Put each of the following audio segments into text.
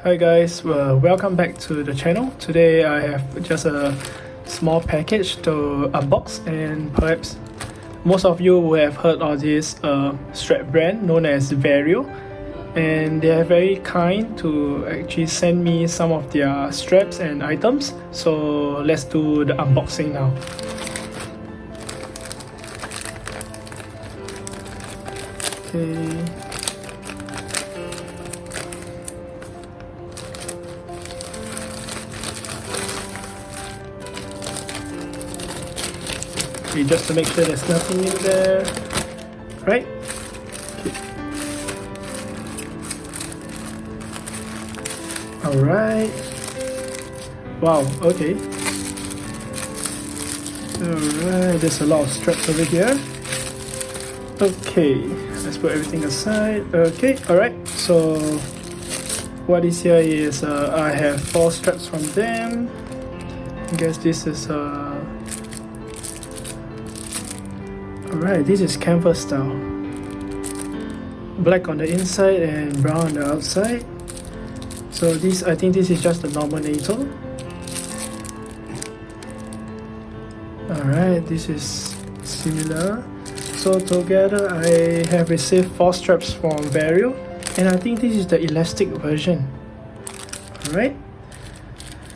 Hi guys, welcome back to the channel. Today I have just a small package to unbox, and perhaps most of you will have heard of this strap brand known as Vario, and they are very kind to actually send me some of their straps and items. So let's do the unboxing now. Okay. Just to make sure there's nothing in there, right? Okay. Alright. Wow, okay. Alright, there's a lot of straps over here. Okay, let's put everything aside. Okay, alright, so what is here is I have 4 straps from them. I guess this is alright, this is canvas style. Black on the inside and brown on the outside. So this, I think this is just the normal NATO. Alright, this is similar. So together I have received 4 straps from Vario, and I think this is the elastic version. Alright.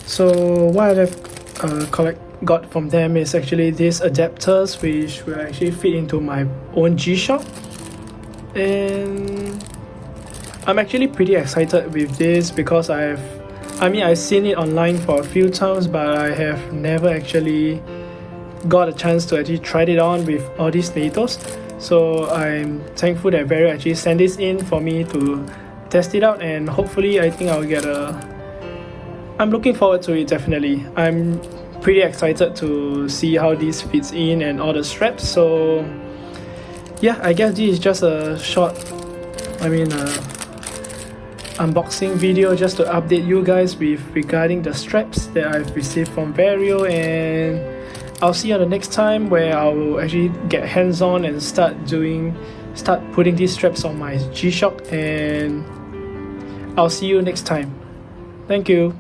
So what I have got from them is actually these adapters, which will actually fit into my own G-Shock, and I'm actually pretty excited with this because I've seen it online for a few times, but I have never actually got a chance to actually try it on with all these NATOs. So I'm thankful that Vario actually sent this in for me to test it out, and hopefully I think I'll get I'm looking forward to it. Definitely, I'm pretty excited to see how this fits in and all the straps. So yeah, I guess this is just a short unboxing video just to update you guys with regarding the straps that I've received from Vario, and I'll see you on the next time where I will actually get hands-on and start putting these straps on my G-Shock, and I'll see you next time. Thank you.